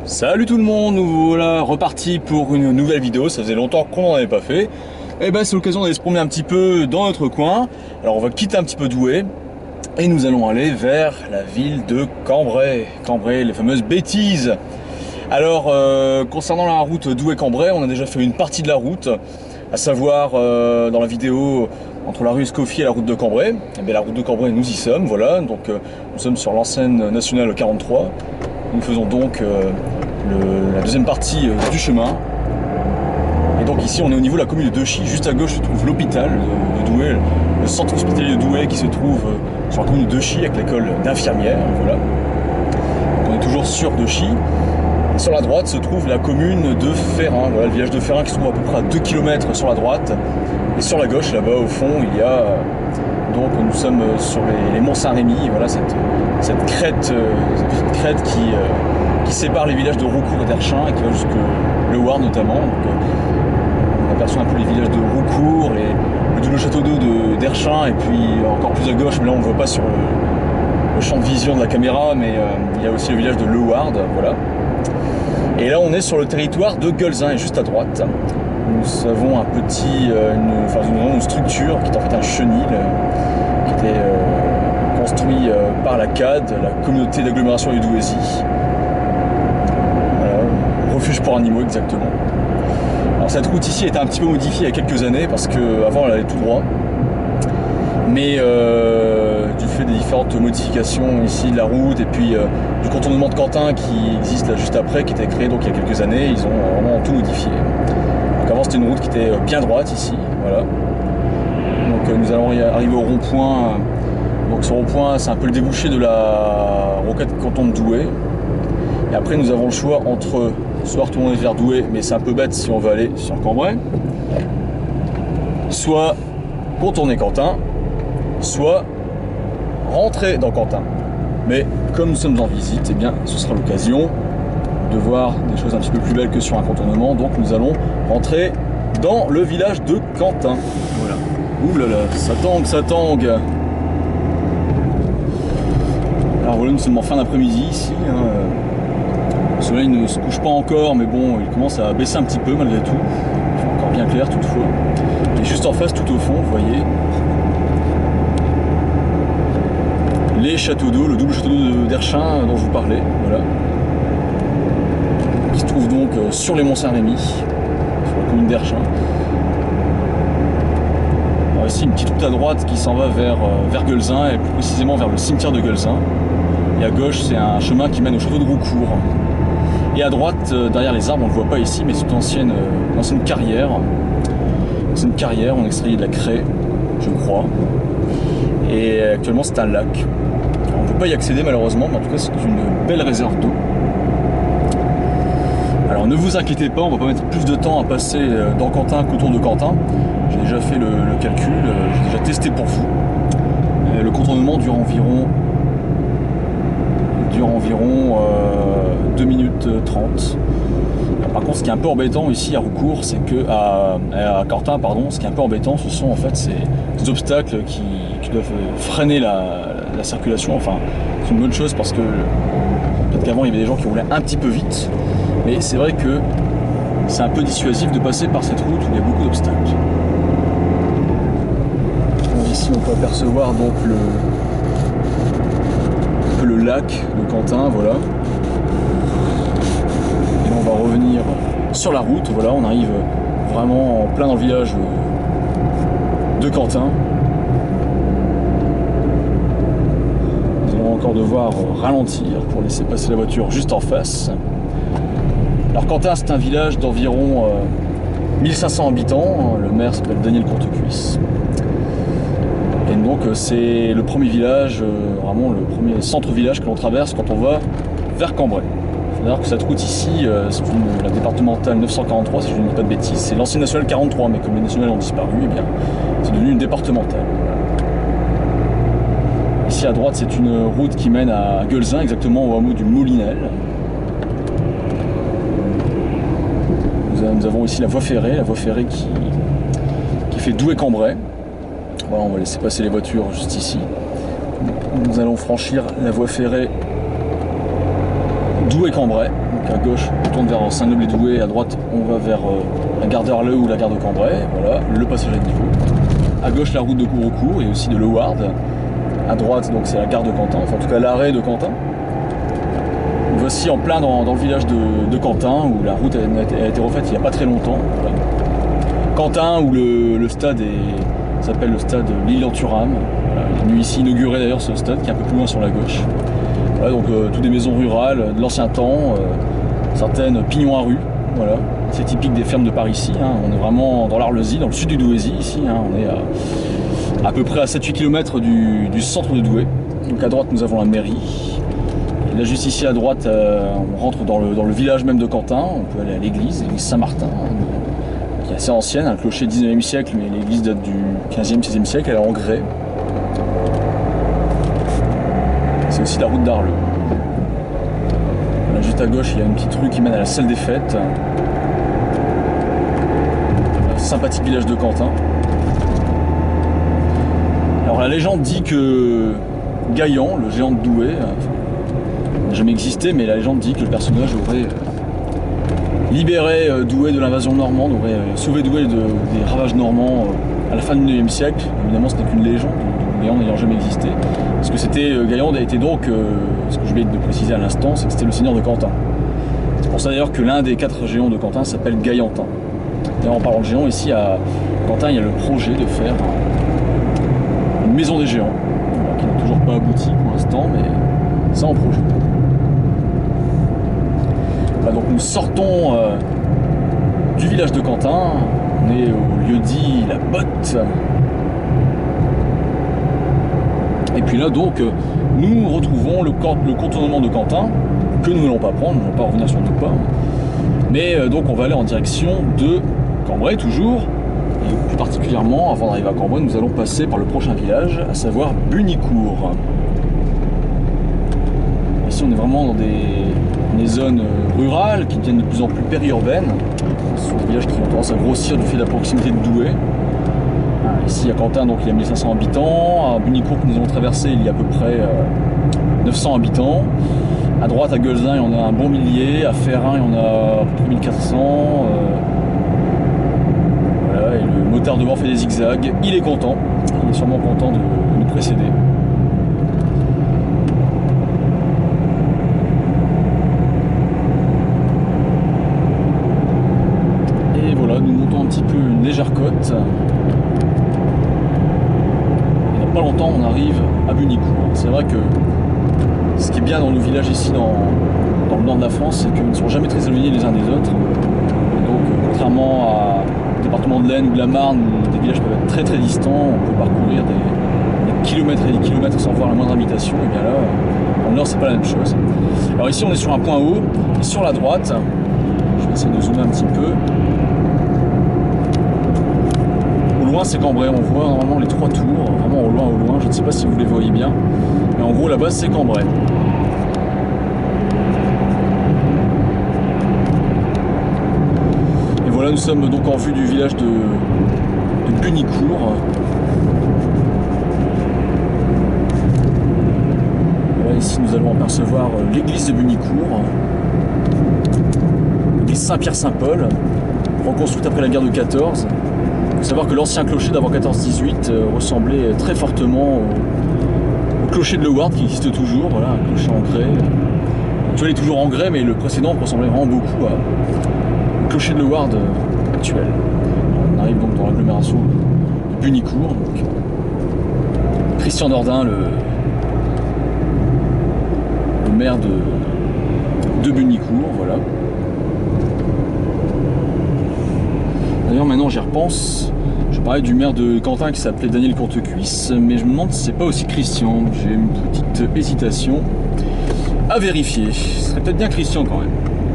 Salut tout le monde, nous voilà repartis pour une nouvelle vidéo, ça faisait longtemps qu'on n'en avait pas fait. Et ben c'est l'occasion d'aller se promener un petit peu dans notre coin. Alors on va quitter un petit peu Douai et nous allons aller vers la ville de Cambrai. Cambrai, les fameuses bêtises. Alors concernant la route Douai-Cambrai, on a déjà fait une partie de la route, à savoir dans la vidéo entre la rue Escoffier et la route de Cambrai. Et bien la route de Cambrai, nous y sommes, voilà, donc nous sommes sur l'ancienne nationale 43. Nous faisons donc la deuxième partie du chemin. Et donc ici on est au niveau de la commune de Dechy. Juste à gauche se trouve l'hôpital de Douai, le centre hospitalier de Douai qui se trouve sur la commune de Dechy avec l'école d'infirmières. Voilà. Donc on est toujours sur Dechy. Et sur la droite se trouve la commune de Ferrin, voilà, le village de Ferrin qui se trouve à peu près à 2 km sur la droite. Et sur la gauche là-bas au fond il y a donc nous sommes sur les monts Saint-Rémy, voilà cette crête qui sépare les villages de Roucourt et d'Erchin et qui va jusque Le Ward notamment. Donc, on aperçoit un peu les villages de Roucourt et le double château d'eau d'Erchin et puis encore plus à gauche, mais là on ne voit pas sur le champ de vision de la caméra, mais il y a aussi le village de Le Ward, voilà. Et là on est sur le territoire de Guelzin et juste à droite. Nous avons une structure qui est en fait un chenil qui était construit par la CAD, la communauté d'agglomération du Douaisis. Voilà, refuge pour animaux exactement. Alors cette route ici était un petit peu modifiée il y a quelques années parce qu'avant elle allait tout droit. Mais du fait des différentes modifications ici de la route et puis du contournement de Quentin qui existe là juste après, qui était créé donc il y a quelques années, ils ont vraiment tout modifié. Donc avant c'était une route qui était bien droite ici, voilà. Donc nous allons arriver au rond-point. Donc ce rond-point c'est un peu le débouché de la rocade canton de Douai. Et après nous avons le choix entre soit retourner vers Douai, mais c'est un peu bête si on veut aller sur Cambrai, soit contourner Quentin, soit rentrer dans Quentin. Mais comme nous sommes en visite, eh bien ce sera l'occasion de voir des choses un petit peu plus belles que sur un contournement. Donc nous allons rentrer dans le village de Quentin. Voilà. Ouh là là, ça tangue, ça tangue. Alors voilà, nous sommes en fin d'après-midi ici. Hein. Le soleil ne se couche pas encore, mais bon, il commence à baisser un petit peu malgré tout. Il fait encore bien clair toutefois. Et juste en face, tout au fond, vous voyez, les châteaux d'eau, le double château d'eau d'Erchin dont je vous parlais, voilà. Qui se trouve donc sur les monts Saint-Rémy, sur la commune d'Erchin. Alors ici, une petite route à droite qui s'en va vers Guelzin, et plus précisément vers le cimetière de Guelzin. Et à gauche, c'est un chemin qui mène au château de Roucourt. Et à droite, derrière les arbres, on ne le voit pas ici, mais c'est une ancienne carrière. C'est une carrière, on extrayait de la craie, je crois. Et actuellement, c'est un lac. On ne peut pas y accéder malheureusement, mais en tout cas, c'est une belle réserve d'eau. Alors ne vous inquiétez pas, on ne va pas mettre plus de temps à passer dans Quentin qu'autour de Quentin. J'ai déjà fait le calcul, j'ai déjà testé pour vous. Le contournement dure environ 2 minutes 30. Par contre, ce qui est un peu embêtant ici à Roucourt, c'est que à Quentin, pardon, ce qui est un peu embêtant, ce sont en fait ces obstacles qui doivent freiner la circulation. Enfin, c'est une bonne chose parce que peut-être qu'avant il y avait des gens qui roulaient un petit peu vite, mais c'est vrai que c'est un peu dissuasif de passer par cette route où il y a beaucoup d'obstacles. Ici, on peut apercevoir donc le lac de Quentin, voilà. Et on va revenir sur la route, voilà, on arrive vraiment en plein dans le village de Quentin. Nous allons encore devoir ralentir pour laisser passer la voiture juste en face. Alors Quentin, c'est un village d'environ 1500 habitants, le maire s'appelle Daniel Courtecuisse. Et donc c'est le premier village, vraiment le premier centre-village que l'on traverse quand on va vers Cambrai. Il faut savoir que cette route ici, c'est la départementale 943, si je ne dis pas de bêtises. C'est l'ancienne nationale 43, mais comme les nationales ont disparu, eh bien, c'est devenu une départementale. Ici à droite, c'est une route qui mène à Guelzin, exactement au hameau du Molinel. Nous avons ici la voie ferrée qui fait Douai-Cambrai. Voilà, on va laisser passer les voitures juste ici. Nous allons franchir la voie ferrée Douai-Cambrai, Donc à gauche, on tourne vers Saint-Noble-et-Douai, à droite, on va vers la gare d'Arleux ou la gare de Cambrai, voilà, le passage à niveau. À gauche, la route de Couroucourt et aussi de Leward. À droite, donc c'est la gare de Quentin, enfin en tout cas l'arrêt de Quentin. Voici en plein dans le village de Quentin, où la route a été refaite il n'y a pas très longtemps. Voilà. Quentin, où le stade s'appelle le stade Lilian-Thuram. Voilà, il est venu ici inaugurer d'ailleurs ce stade qui est un peu plus loin sur la gauche. Voilà, donc toutes des maisons rurales de l'ancien temps, certaines pignons à rue. Voilà. C'est typique des fermes de par ici. Hein. On est vraiment dans l'Arlesie, dans le sud du Douaisis ici. Hein. On est à peu près à 7-8 km du centre de Douai. Donc à droite nous avons la mairie. Là juste ici à droite, on rentre dans le village même de Quentin. On peut aller à l'église Saint-Martin, qui est assez ancienne, un clocher 19e siècle, mais l'église date du 15e, 16e siècle, elle est en grès. C'est aussi la route d'Arleux. Là juste à gauche, il y a une petite rue qui mène à la salle des fêtes. Un sympathique village de Quentin. Alors la légende dit que Gaillan, le géant de Douai, n'a jamais existé, mais la légende dit que le personnage aurait libéré Douai de l'invasion normande, aurait sauvé Douai des ravages normands à la fin du 9e siècle. Évidemment, ce n'est qu'une légende, Gaillan n'ayant jamais existé. Parce que Gaillan a été donc, ce que je viens de préciser à l'instant, c'est que c'était le seigneur de Quentin. C'est pour ça d'ailleurs que l'un des 4 géants de Quentin s'appelle Gaillantin. D'ailleurs, en parlant de géants, ici à Quentin, il y a le projet de faire une maison des géants, qui n'a toujours pas abouti pour l'instant, mais c'est en projet. Donc nous sortons du village de Quentin, on est au lieu dit la Botte. Et puis là donc nous retrouvons le contournement de Quentin, que nous n'allons pas prendre, nous n'allons pas revenir sur nos pas. Mais donc on va aller en direction de Cambrai toujours, et plus particulièrement avant d'arriver à Cambrai, nous allons passer par le prochain village, à savoir Bunicourt. Ici on est vraiment dans des zones rurales qui deviennent de plus en plus périurbaines. Ce sont des villages qui ont tendance à grossir du fait de la proximité de Douai. Ici à Quentin, donc, il y a 1500 habitants. À Bunicourt, que nous avons traversé, il y a à peu près 900 habitants. À droite, à Guelzin, il y en a un bon millier. À Ferrin, il y en a à peu près 1400. Voilà, et le motard devant fait des zigzags. Il est content. Il est sûrement content de nous précéder. Nous montons un petit peu une légère côte. Et dans pas longtemps, on arrive à Bunicourt. C'est vrai que ce qui est bien dans nos villages ici, dans le nord de la France, c'est qu'ils ne sont jamais très éloignés les uns des autres. Et donc, contrairement au département de l'Aisne ou de la Marne, où des villages peuvent être très très distants, on peut parcourir des kilomètres et des kilomètres sans voir la moindre habitation. Et bien là, dans le nord, c'est pas la même chose. Alors ici, on est sur un point haut, et sur la droite, je vais essayer de zoomer un petit peu. Au loin, c'est Cambrai, on voit normalement les 3 tours, vraiment au loin, je ne sais pas si vous les voyez bien, mais en gros là-bas c'est Cambrai. Et voilà, nous sommes donc en vue du village de Bunicourt. Voilà, ici nous allons apercevoir l'église de Bunicourt, l'église Saint-Pierre-Saint-Paul, reconstruite après la guerre de 14. Il faut savoir que l'ancien clocher d'avant 14-18 ressemblait très fortement au clocher de Leward qui existe toujours, voilà, un clocher en grès. L'actuel est toujours en grès, mais le précédent ressemblait vraiment beaucoup au clocher de Leward actuel. On arrive donc dans l'agglomération de Bunicourt. Donc, Christian Dordain, le maire de Bunicourt, voilà. D'ailleurs maintenant j'y repense, je parlais du maire de Quentin qui s'appelait Daniel Courtecuisse, mais je me demande si c'est pas aussi Christian, j'ai une petite hésitation à vérifier. Ce serait peut-être bien Christian quand même,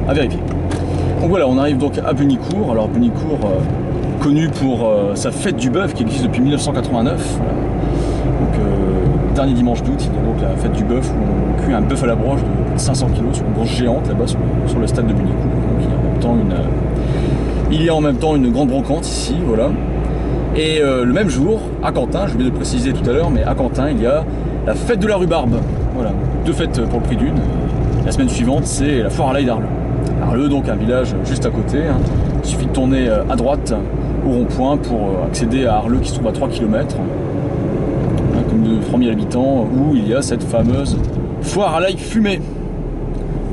à vérifier. Donc voilà, on arrive donc à Bunicourt. Alors Bunicourt, connu pour sa fête du bœuf qui existe depuis 1989. Voilà. Donc dernier dimanche d'août, il y a donc la fête du bœuf où on cuit un bœuf à la broche de 500 kg sur une broche géante là-bas sur le stade de Bunicourt. Donc il y a en même temps une grande brocante ici, voilà. Et le même jour, à Quentin, je voulais le préciser tout à l'heure, mais à Quentin, il y a la fête de la rhubarbe. Voilà, 2 fêtes pour le prix d'une. La semaine suivante, c'est la foire à l'ail d'Arleux. Arleux, donc un village juste à côté. Hein. Il suffit de tourner à droite au rond-point pour accéder à Arleux qui se trouve à 3 km, hein, comme de 3000 habitants, où il y a cette fameuse foire à l'ail fumé,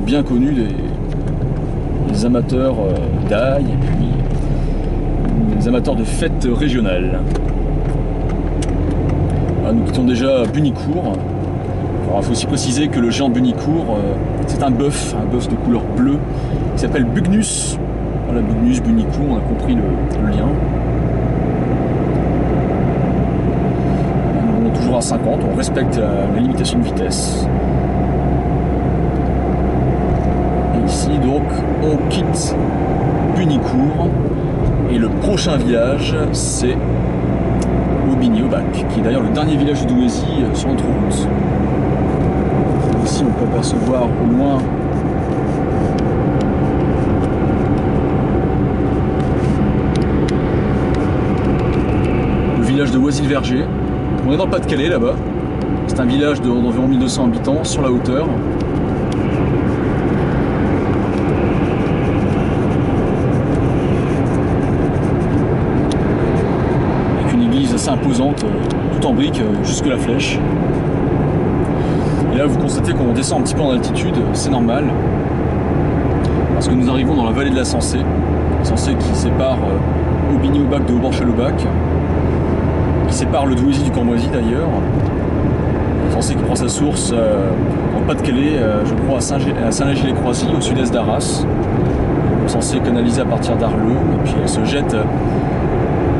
bien connue des amateurs d'ail et puis des amateurs de fêtes régionales. Ah, nous quittons déjà Bunicourt. Il faut aussi préciser que le géant de Bunicourt, c'est un bœuf de couleur bleue, qui s'appelle Bugnus. Voilà, Bugnus, Bunicourt, on a compris le lien. Nous roulons toujours à 50, on respecte la limitation de vitesse. Et ici, donc, on quitte Bunicourt. Et le prochain village, c'est Aubigny-au-Bac, qui est d'ailleurs le dernier village de Douaisis sur notre route. Ici, on peut apercevoir au loin le village de Oisy-le-Verger. On est dans le Pas-de-Calais là-bas. C'est un village d'environ 1200 habitants sur la hauteur. Avec une église assez imposante, tout en briques, jusque la flèche. Et là, vous constatez qu'on descend un petit peu en altitude, c'est normal, parce que nous arrivons dans la vallée de la Sensée, qui sépare Aubigny-au-Bac de Aubanchel-au-Bac, qui sépare le Douaisis du Cambrésis d'ailleurs. La Sensée qui prend sa source en Pas-de-Calais, je crois à Saint-Léger-les-Croisy, au sud-est d'Arras. Sensée canalisée à partir d'Arleux, et puis elle se jette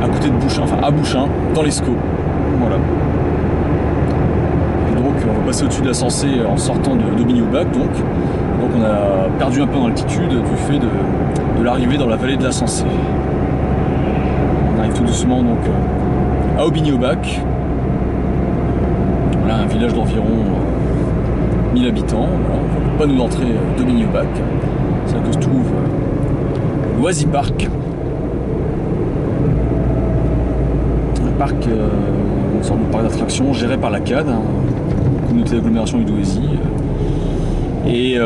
à côté de Bouchain, enfin à Bouchain, dans l'Escaut. Voilà. On va passer au-dessus de la Sensée en sortant d'Aubigny-au-Bac, donc on a perdu un peu en altitude du fait de l'arrivée dans la vallée de la Sensée. On arrive tout doucement donc à Aubigny-au-Bac. Voilà, un village d'environ 1000 habitants. Voilà, on ne peut pas nous d'entrée d'Aubigny-au-Bac. C'est là que se trouve l'Oisy Park. Un parc, une sorte de parc d'attraction géré par la CAD. Communauté d'agglomération du Douaisis, et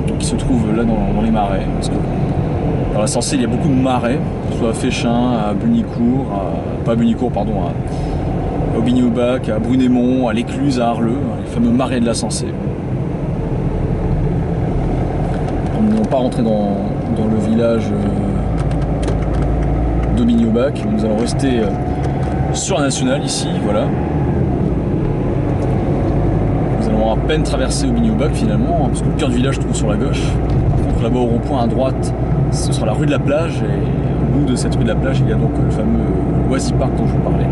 donc il se trouve là dans les marais, parce que dans la Sensée il y a beaucoup de marais, que ce soit à Féchin, à Bunicourt, pas à Bunicourt pardon, à Aubigny-au-Bac, à Brunémont, à l'Écluse, à Arleux, les fameux marais de la Sensée. On n'est pas rentré dans le village d'Aubigny-au-Bac, nous allons rester sur la nationale ici, voilà. À peine traverser Aubigny-au-Bac finalement, parce que le cœur du village se trouve sur la gauche. Par contre là-bas au rond-point à droite, ce sera la rue de la Plage, et au bout de cette rue de la Plage il y a donc le fameux Oisy Park dont je vous parlais.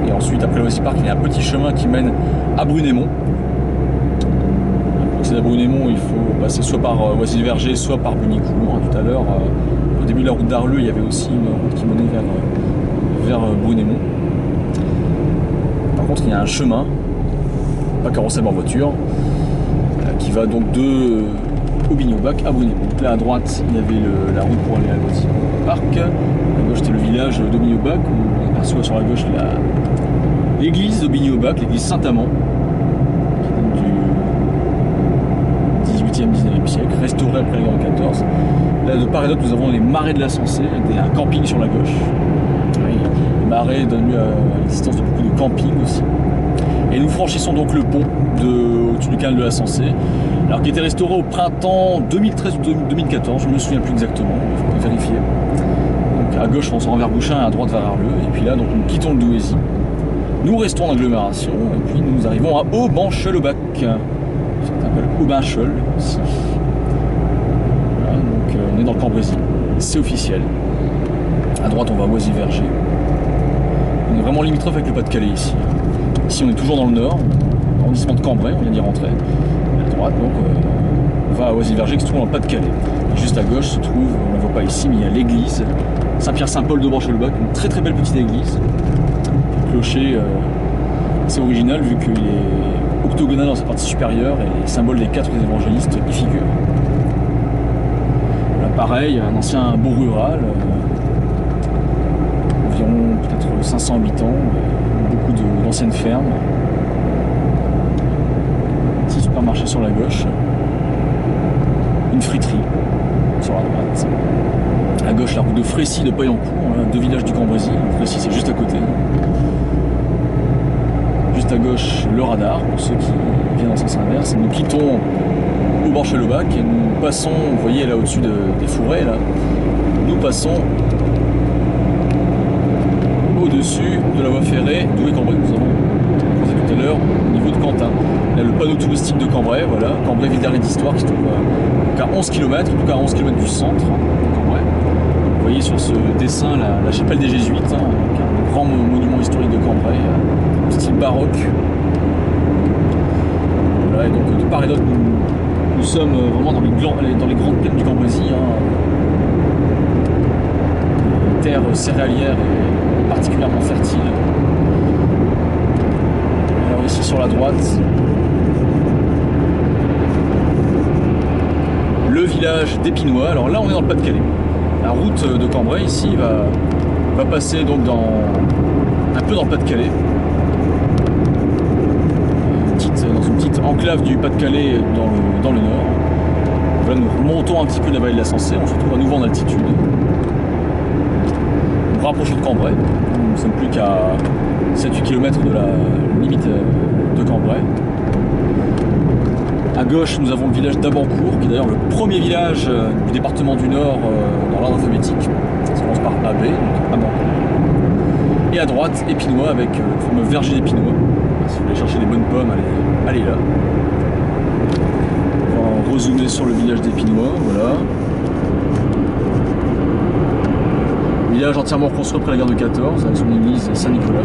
Et ensuite après l'Oisy Park il y a un petit chemin qui mène à Brunémont. Pour accéder à Brunémont il faut passer soit par Oisy-le-Verger, soit par Bunicourt. Tout à l'heure, au début de la route d'Arleux, il y avait aussi une route qui menait vers Brunémont. Par contre il y a un chemin pas carrossable en voiture, qui va donc de Aubigny-au-Bac à Brunémont. Donc là à droite il y avait la route pour aller à l'Oisy Park, à gauche c'était le village d'Aubigny-au-Bac, où on aperçoit sur la gauche l'église d'Aubigny-au-Bac, l'église Saint-Amand, qui date du 18e, 19e siècle, restaurée après la guerre de 14. Là de part et d'autre nous avons les marais de la Sensée, un camping sur la gauche. Oui, les marais donnent lieu à l'existence de beaucoup de campings aussi. Et nous franchissons donc le pont au-dessus du canal de la Sensée, alors qui était restauré au printemps 2013 ou 2014, je ne me souviens plus exactement, il faut vérifier. Donc à gauche on s'en va vers Bouchain, à droite vers Arleux, et puis là donc nous quittons le Douaisis. Nous restons en agglomération, et puis nous arrivons à Aubanchel-au-Bac. Certains appellent Aubinchel ici. Voilà, donc on est dans le Cambrésis, c'est officiel. À droite on va à Oisy-le-Verger. On est vraiment limitrophe avec le Pas-de-Calais ici. Ici on est toujours dans le nord, arrondissement de Cambrai, on vient d'y rentrer. À droite donc on va à Oisy-le-Verger qui se trouve dans le Pas-de-Calais. Juste à gauche se trouve, on ne la voit pas ici, mais il y a l'église Saint-Pierre-Saint-Paul d'Aubanchel-au-Bac, une très très belle petite église. Le clocher assez original vu qu'il est octogonal dans sa partie supérieure et les symboles des 4 évangélistes y figurent. Là pareil, un ancien bourg rural, environ peut-être 500 habitants. Beaucoup d'anciennes fermes. Petit supermarché sur la gauche. une friterie sur la droite. À gauche, la route de Frécy de Paillancourt, voilà, 2 villages du Cambrésis. Frécy, c'est juste à côté. Juste à gauche, le radar, pour ceux qui viennent en sens inverse. Et nous quittons au Borchelaubac et nous passons, vous voyez là au-dessus des fourrés, là, nous passons au-dessus de la voie ferrée d'Ouai-Cambrai. Nous avons croisé tout à l'heure au niveau de Quentin. Là, le panneau touristique de Cambrai, voilà, Cambrai, ville d'arrêt d'histoire, qui se trouve à 11 km, en tout cas à 11 km du centre de Cambrai. Vous voyez sur ce dessin la chapelle des Jésuites, hein, un grand monument historique de Cambrai, style baroque. Voilà, et donc de part et d'autre, nous sommes vraiment dans les grandes plaines du Cambrésis, hein. Terre céréalière et particulièrement fertile. Alors ici sur la droite, le village d'Épinois. Alors là on est dans le Pas-de-Calais. La route de Cambrai ici va passer donc un peu dans le Pas-de-Calais. Dans une petite enclave du Pas-de-Calais dans le nord. Voilà, nous remontons un petit peu la vallée de la Sensée, on se retrouve à nouveau en altitude. Nous rapprochons de Cambrai, nous ne sommes plus qu'à 7-8 km de la limite de Cambrai. À gauche, nous avons le village d'Abancourt, qui est d'ailleurs le premier village du département du Nord dans l'ordre alphabétique. Ça commence par AB, donc Abancourt. Et à droite, Épinois, avec le fameux verger d'Épinois. Si vous voulez chercher des bonnes pommes, allez là. On va rezoomer sur le village d'Épinois, voilà. Village entièrement reconstruit après la guerre de 14, avec son église Saint-Nicolas.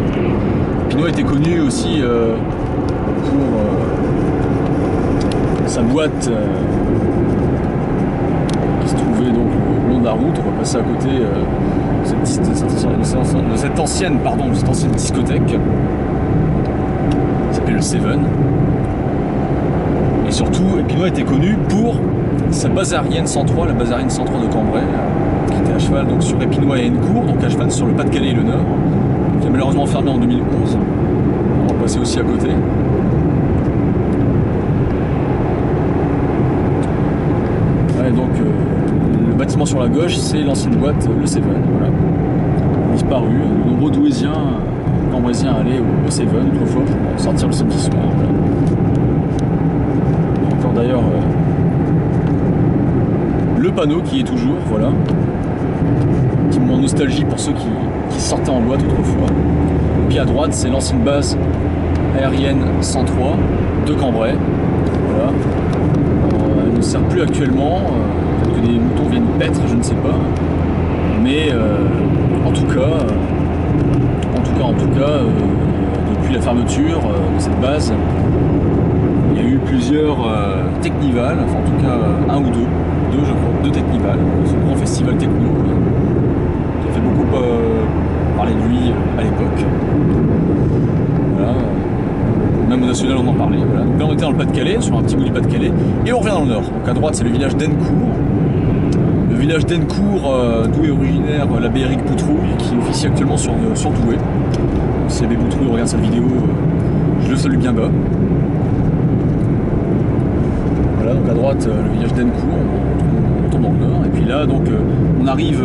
Épinois était connu aussi pour sa boîte qui se trouvait donc le long de la route. On va passer à côté de cette ancienne discothèque. Le Seven. Et surtout, Épinois était connu pour sa base aérienne 103, la base aérienne 103 de Cambrai, qui était à cheval donc, sur Épinois et Hennecourt, donc à cheval sur le Pas-de-Calais et le Nord, qui a malheureusement fermé en 2011. On va passer aussi à côté. Ouais, donc le bâtiment sur la gauche, c'est l'ancienne boîte, le Seven, voilà. Disparu. De nombreux Douaisiens, Cambraisiens allaient au Seven autrefois pour sortir le samedi soir. Voilà. Encore d'ailleurs le panneau qui est toujours, voilà. Petit moment de nostalgie pour ceux qui sortaient en boîte autrefois. Et puis à droite, c'est l'ancienne base aérienne 103 de Cambrai. Voilà. Elle ne sert plus actuellement. Peut-être que des moutons viennent paître, je ne sais pas. Mais en tout cas, depuis la fermeture de cette base, il y a eu plusieurs Technivals, enfin en tout cas un ou deux je crois, 2 Technivals, ce grand festival techno qui a fait beaucoup parler de lui à l'époque. Voilà. Même au national on en parlait. Voilà. Donc là on était dans le Pas-de-Calais, sur un petit bout du Pas-de-Calais, et on revient dans le nord. Donc à droite c'est le village d'Hennecourt. Le village d'Hennecourt, d'où est originaire l'abbé Éric Boutrouille, qui officie actuellement sur Douai. Si l'abbé Boutrouille regarde cette vidéo, je le salue bien bas. Voilà, donc à droite, le village d'Hennecourt, on tombe dans le nord. Et puis là, donc, on arrive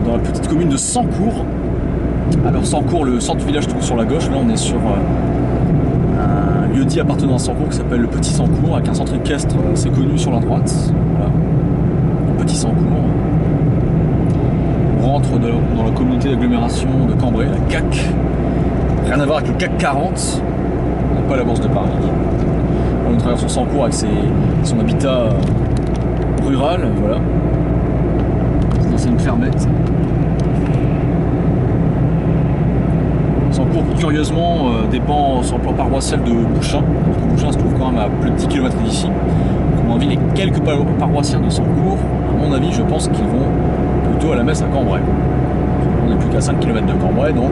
dans la petite commune de Sancourt. Alors Sancourt, le centre du village se trouve sur la gauche. Là, on est sur un lieu-dit appartenant à Sancourt qui s'appelle le Petit Sancourt, avec un centre équestre assez connu sur la droite. Voilà. Petit Sancourt. On rentre dans la communauté d'agglomération de Cambrai, la CAC. Rien à voir avec le CAC 40. On n'a pas la Bourse de Paris. On traverse Sancourt avec son habitat rural, voilà. C'est une fermette. Sancourt, curieusement, dépend sur le plan paroissial de Bouchain. Parce que Bouchain se trouve quand même à plus de 10 km d'ici. À mon avis, les quelques paroissiens de Sancourt, à mon avis, je pense qu'ils vont plutôt à la messe à Cambrai. On n'est plus qu'à 5 km de Cambrai, donc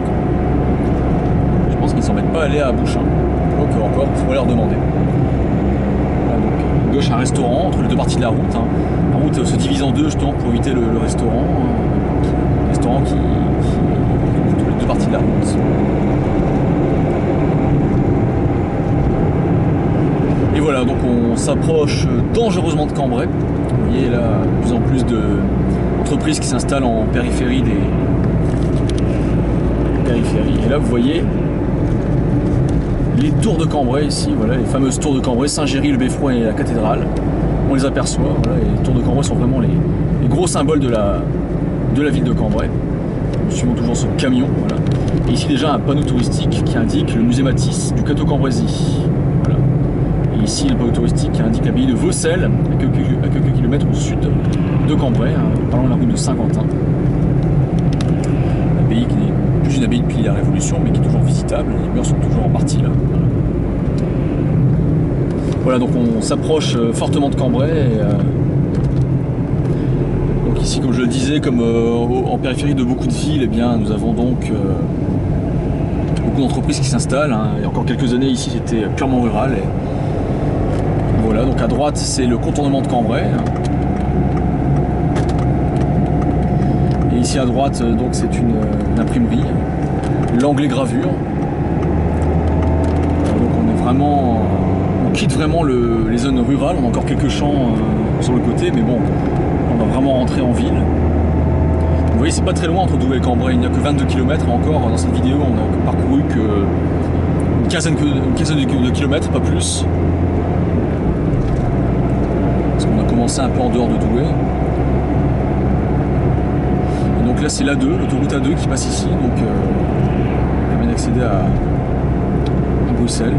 je pense qu'ils ne s'embêtent pas à aller à Bouchain. Donc encore, il faut leur demander. Voilà, donc, à gauche, un restaurant entre les 2 parties de la route. Hein. La route se divise en 2 justement pour éviter le restaurant. Un restaurant qui entre les 2 parties de la route. Et voilà, donc on s'approche dangereusement de Cambrai. Vous voyez là, de plus en plus d'entreprises qui s'installent en périphérie des périphéries. Et là, vous voyez les tours de Cambrai ici, voilà, les fameuses tours de Cambrai, Saint-Géry, le Beffroi et la cathédrale. On les aperçoit, voilà, et les tours de Cambrai sont vraiment les gros symboles de la ville de Cambrai. Nous suivons toujours ce camion, voilà. Et ici déjà un panneau touristique qui indique le musée Matisse du Cateau-Cambrésis. Voilà. Et ici le panneau touristique qui indique l'abbaye de Vaucelles, à quelques kilomètres au sud de Cambrai, hein, parlant de la route de Saint-Quentin. L'abbaye qui n'est plus une abbaye depuis la Révolution, mais qui est toujours visitable, les murs sont toujours en partie là. Voilà, donc on s'approche fortement de Cambrai. Et, donc ici, comme je le disais, comme en périphérie de beaucoup de villes, eh bien, nous avons donc beaucoup d'entreprises qui s'installent. Hein. Il y a encore quelques années, ici, c'était purement rural. Et voilà, donc à droite, c'est le contournement de Cambrai. Et ici à droite, donc c'est une imprimerie, l'Anglais Gravure. Donc on est vraiment, on quitte vraiment les zones rurales. On a encore quelques champs sur le côté, mais bon, on va vraiment rentrer en ville. Vous voyez, c'est pas très loin entre Douai et Cambrai. Il n'y a que 22 km. Encore dans cette vidéo, on n'a parcouru une quinzaine de kilomètres, pas plus. Parce qu'on a commencé un peu en dehors de Douai. Et donc là, c'est l'A2, l'autoroute A2 qui passe ici. Donc, permet d'accéder à Bruxelles.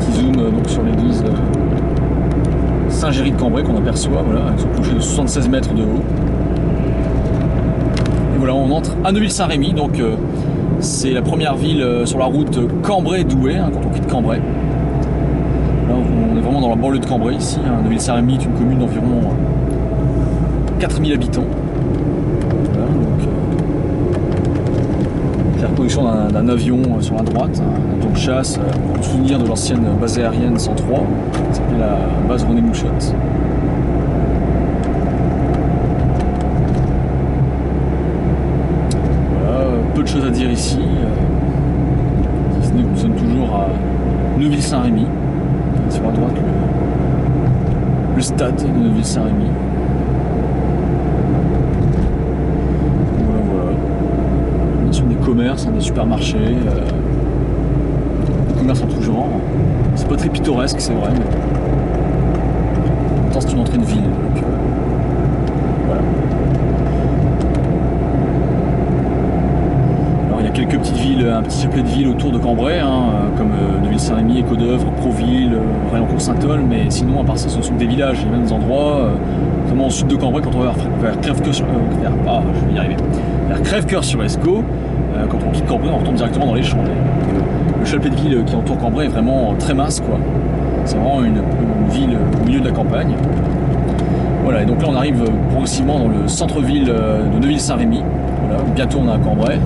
Petit zoom donc sur l'église Saint-Géry de Cambrai qu'on aperçoit, voilà, avec son clocher de 76 mètres de haut. Et voilà, on entre à Neuville-Saint-Rémy, donc c'est la première ville sur la route Cambrai-Douai, hein, quand on quitte Cambrai. Là, on est vraiment dans la banlieue de Cambrai ici. Hein. Neuville-Saint-Rémy est une commune d'environ 4000 habitants. Voilà, donc, la reproduction d'un avion sur la droite, un avion de chasse, pour souvenir de l'ancienne base aérienne 103, qui s'appelait la base René Mouchotte. Voilà, peu de choses à dire ici. Nous sommes toujours à Neuville-Saint-Rémy, sur la droite le stade de Neuville-Saint-Rémy. Des commerces, des supermarchés, des commerces en tout genre. C'est pas très pittoresque, c'est vrai, mais en même temps c'est une entrée de ville. Donc, voilà. Alors il y a quelques petites villes, un petit chapelet de villes autour de Cambrai, hein, comme Neuville-Saint-Rémy, Écodœuvre, Proville, Raillencourt-Saint-Ol, mais sinon à part ça ce sont des villages, il y a même des endroits, notamment au sud de Cambrai, quand on va vers Crèvecoeur-sur-Escaut, quand on quitte Cambrai, on retombe directement dans les champs. Le chapelet de ville qui entoure Cambrai est vraiment très mince, quoi. C'est vraiment une ville au milieu de la campagne. Voilà, et donc là on arrive progressivement dans le centre-ville de Neuville-Saint-Rémy. Voilà, bientôt on est à Cambrai.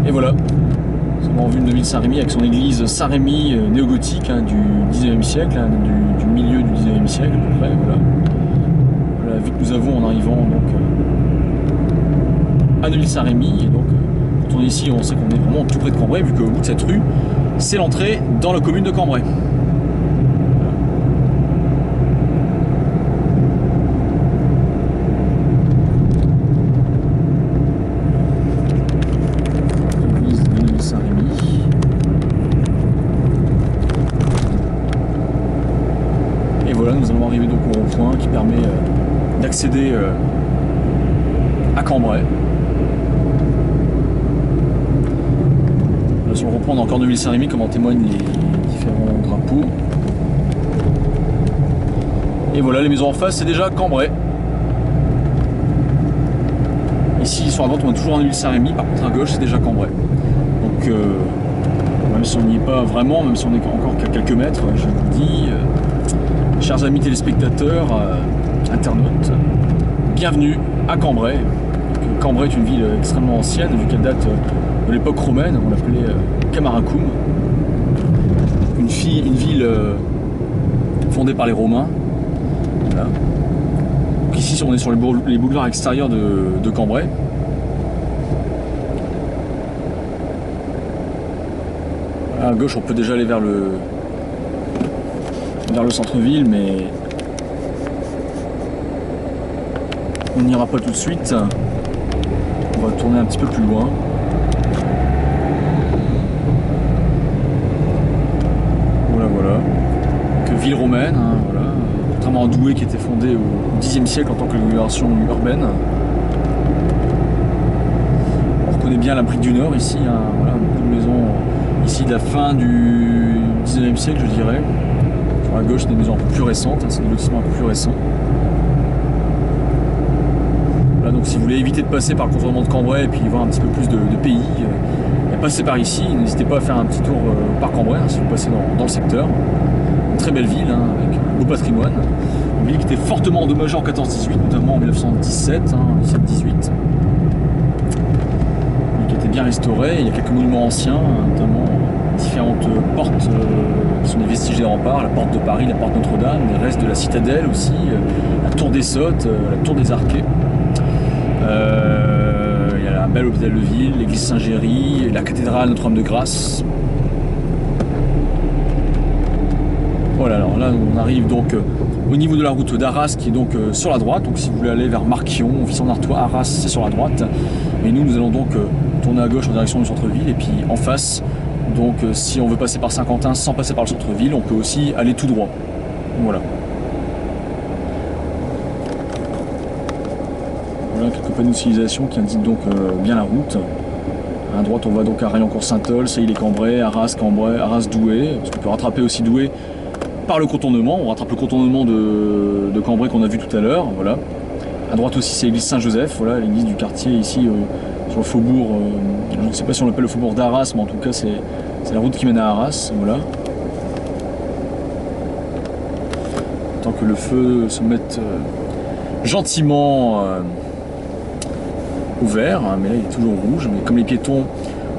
Et voilà, nous avons vu Neuville-Saint-Rémy avec son église Saint-Rémy néogothique, hein, du 19e siècle, hein, du milieu du 19e siècle à peu près. Voilà. Voilà, vu que nous avons en arrivant donc à Neuville-Saint-Rémy, et donc quand on est ici, on sait qu'on est vraiment tout près de Cambrai, vu qu'au bout de cette rue, c'est l'entrée dans la commune de Cambrai. L'église de Neuville-Saint-Rémy. Et voilà, nous allons arriver donc au rond-point qui permet d'accéder à Cambrai. Sur le rond-point, on a encore Neuville-Saint-Rémy, comme en témoignent les différents drapeaux. Et voilà, les maisons en face, c'est déjà Cambrai. Ici, sur la droite, on est toujours en Neuville-Saint-Rémy, par contre à gauche, c'est déjà Cambrai. Donc, même si on n'y est pas vraiment, même si on est encore qu'à quelques mètres, je vous dis, chers amis téléspectateurs, internautes, bienvenue à Cambrai. Donc, Cambrai est une ville extrêmement ancienne, vu qu'elle date de l'époque romaine, on l'appelait Camaracum. Une ville fondée par les Romains. Voilà. Donc ici, on est sur les boulevards extérieurs de Cambrai. À gauche, on peut déjà aller vers le centre-ville, mais on n'ira pas tout de suite. On va tourner un petit peu plus loin. Voilà. Que ville romaine, hein, voilà. Contrairement à Douai qui était fondée au Xe siècle en tant qu'agglomération urbaine. On reconnaît bien la brique du Nord ici, hein, voilà, beaucoup de maisons ici de la fin du XIXe siècle, je dirais. Sur la gauche, des maisons un peu plus récentes, hein, c'est des lotissements un peu plus récents. Voilà, donc si vous voulez éviter de passer par le contournement de Cambrai et puis voir un petit peu plus de pays, passez par ici, n'hésitez pas à faire un petit tour par Cambrai, hein, si vous passez dans le secteur. Une très belle ville, hein, avec un beau patrimoine. Une ville qui était fortement endommagée en 14-18, notamment en 1917, 17-18. Qui était bien restaurée. Il y a quelques monuments anciens, notamment différentes portes qui sont des vestiges des remparts, la porte de Paris, la porte Notre-Dame, les restes de la citadelle aussi, la tour des Sottes, la tour des Arquets. Il y a un bel hôpital de ville, l'église Saint-Géry, la cathédrale Notre-Dame de Grâce. Voilà, alors là on arrive donc au niveau de la route d'Arras qui est donc sur la droite. Donc si vous voulez aller vers Marquion, Vissant-Artois, Arras, c'est sur la droite. Et nous allons donc tourner à gauche en direction du centre-ville. Et puis en face, donc si on veut passer par Saint-Quentin sans passer par le centre-ville, on peut aussi aller tout droit. Voilà. Voilà quelques panneaux de signalisation qui indiquent donc bien la route. À droite, on va donc à Raillencourt-Saint-Ol, Sailly-les-Cambrai, Arras, Cambrai, Arras-Douai. Parce qu'on peut rattraper aussi Douai par le contournement. On rattrape le contournement de Cambrai qu'on a vu tout à l'heure. Voilà. À droite aussi, c'est l'église Saint-Joseph, voilà, l'église du quartier ici sur le faubourg. Je ne sais pas si on l'appelle le faubourg d'Arras, mais en tout cas, c'est la route qui mène à Arras. Voilà. Tant que le feu se mette gentiment au vert, hein, mais là il est toujours rouge. Mais comme les piétons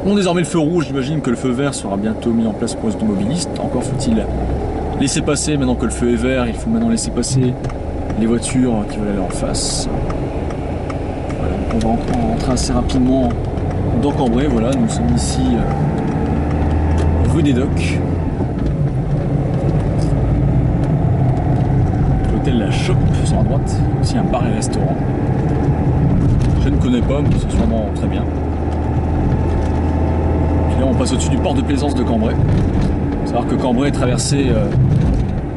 ont désormais le feu rouge, j'imagine que le feu vert sera bientôt mis en place pour les automobilistes. Encore faut-il laisser passer, maintenant que le feu est vert, il faut maintenant laisser passer les voitures qui veulent aller en face. Voilà, on va rentrer assez rapidement dans Cambrai. Voilà, nous sommes ici rue des Docks. L'hôtel La Chope sur la droite, aussi un bar et restaurant. Je ne connais pas, mais c'est sûrement très bien. Puis là, on passe au-dessus du port de plaisance de Cambrai. Il faut savoir que Cambrai est traversé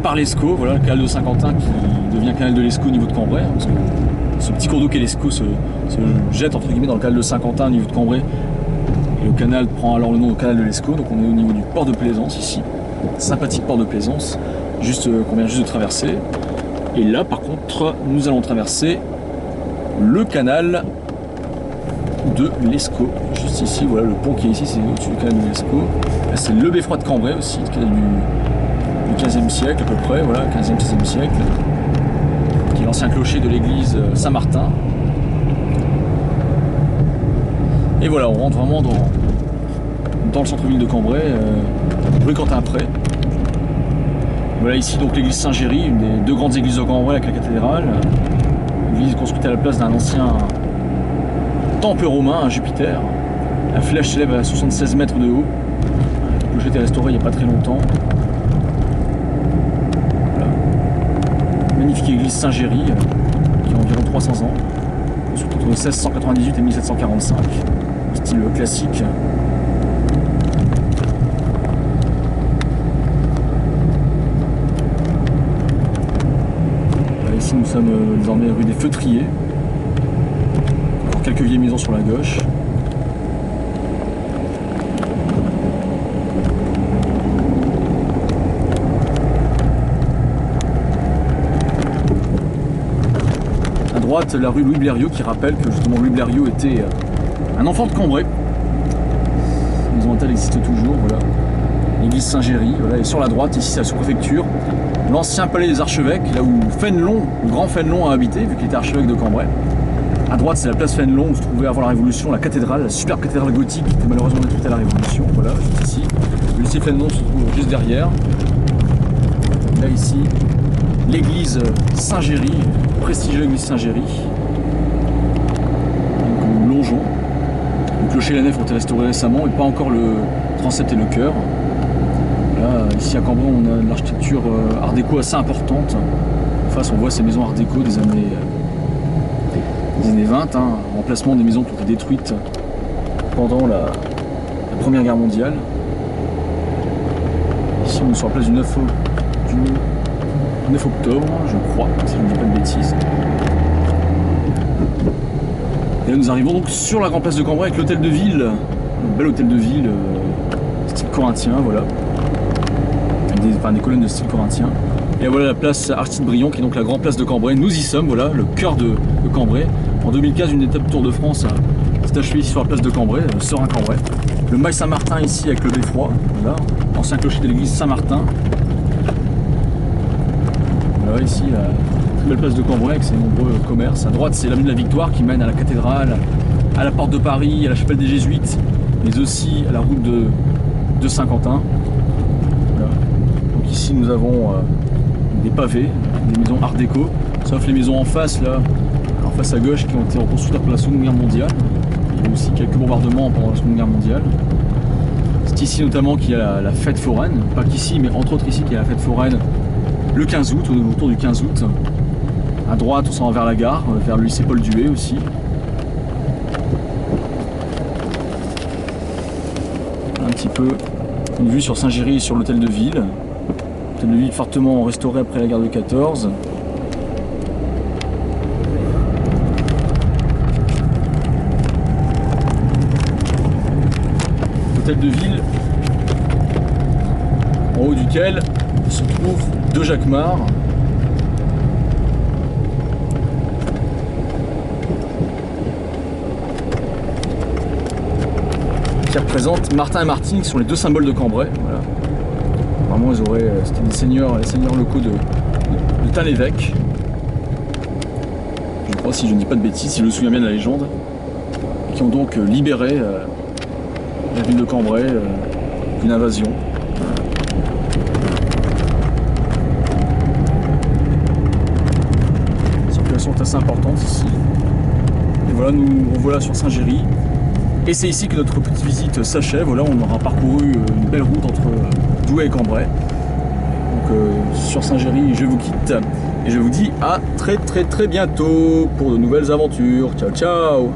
par l'Escaut, voilà, le canal de Saint-Quentin qui devient canal de l'Escaut au niveau de Cambrai. Parce que ce petit cours d'eau qu'est l'Escaut se jette entre guillemets dans le canal de Saint-Quentin au niveau de Cambrai. Et le canal prend alors le nom de canal de l'Escaut. Donc on est au niveau du port de plaisance ici. Sympathique port de plaisance, qu'on vient juste de traverser. Et là, par contre, nous allons traverser le canal de l'Escaut. Juste ici, voilà, le pont qui est ici, c'est au-dessus du canal de l'Escaut. Là, c'est le beffroi de Cambrai aussi, le canal du 15e siècle à peu près, voilà, 15e, 16e siècle, qui est l'ancien clocher de l'église Saint-Martin. Et voilà, on rentre vraiment dans le centre-ville de Cambrai, rue Quentin-Pré. Voilà ici donc l'église Saint-Géry, une des deux grandes églises de Cambrai avec la cathédrale. L'église construite à la place d'un ancien temple romain, un Jupiter. La flèche s'élève à 76 mètres de haut. Le clocher a été restauré il n'y a pas très longtemps. Voilà. Magnifique église Saint-Géry, qui a environ 300 ans, construite entre 1698 et 1745, style classique. Ici nous sommes désormais rue des Feutriers. Encore quelques vieilles maisons sur la gauche. À droite, la rue Louis Blériot qui rappelle que justement Louis Blériot était un enfant de Cambrai. La maison hôtel existe toujours, voilà. L'église Saint-Géry, voilà. Et sur la droite, ici c'est la sous-préfecture. L'ancien palais des archevêques, là où Fénelon, le grand Fénelon a habité, vu qu'il était archevêque de Cambrai. À droite, c'est la place Fénelon, où se trouvait avant la Révolution la cathédrale, la superbe cathédrale gothique qui était malheureusement détruite à la Révolution. Voilà, juste ici. Le lycée Fénelon se trouve juste derrière. Là, ici, l'église Saint-Géry, prestigieuse église Saint-Géry. Donc, nous longeons. Le clocher et la nef ont été restaurés récemment, et pas encore le transept et le chœur. Ici à Cambrai, on a de l'architecture art déco assez importante. En face, on voit ces maisons art déco des années 20, hein, remplacement des maisons qui ont été détruites pendant la Première Guerre mondiale. Ici, on est sur la place du 9 octobre, je crois, si je ne dis pas de bêtises. Et là, nous arrivons donc sur la grande place de Cambrai avec l'hôtel de ville, un bel hôtel de ville style corinthien, voilà, avec des colonnes de style corinthien. Et là, voilà la place Aristide-Briand, qui est donc la grande place de Cambrai. Nous y sommes, voilà, le cœur de Cambrai. En 2015, une étape Tour de France s'est achevée ici sur la place de Cambrai, Serein-Cambrai. Le mail Saint-Martin ici avec le beffroi, voilà, ancien clocher de l'église Saint-Martin. Voilà, ici la très belle place de Cambrai avec ses nombreux commerces. À droite, c'est l'avenue de la Victoire qui mène à la cathédrale, à la porte de Paris, à la chapelle des Jésuites, mais aussi à la route de Saint-Quentin. Voilà. Donc ici, nous avons des pavés, des maisons art déco, sauf les maisons en face, là, en face à gauche, qui ont été reconstruites après la Seconde Guerre mondiale. Il y a eu aussi quelques bombardements pendant la Seconde Guerre mondiale. C'est ici notamment qu'il y a la fête foraine, pas qu'ici, mais entre autres ici qu'il y a la fête foraine le 15 août, autour du 15 août. À droite, on s'en va vers la gare, vers le lycée Paul Duet aussi. Un petit peu une vue sur Saint-Géry et sur l'hôtel de ville. L'hôtel de ville fortement restauré après la guerre de 14. L'hôtel de ville en haut duquel se trouve deux jacquemart. Qui représentent Martin et Martine, qui sont les deux symboles de Cambrai. Voilà. Vraiment, c'était les seigneurs locaux de Tain-l'Évêque. Je crois, si je ne dis pas de bêtises, si je me souviens bien de la légende. Et qui ont donc libéré la ville de Cambrai d'une invasion. Les circulations est assez importante ici. Et voilà, nous revoilà sur Saint-Géry. Et c'est ici que notre petite visite s'achève. Voilà, on aura parcouru une belle route entre Douai et Cambrai. Donc sur Saint-Géry, je vous quitte et je vous dis à très bientôt pour de nouvelles aventures. Ciao ciao.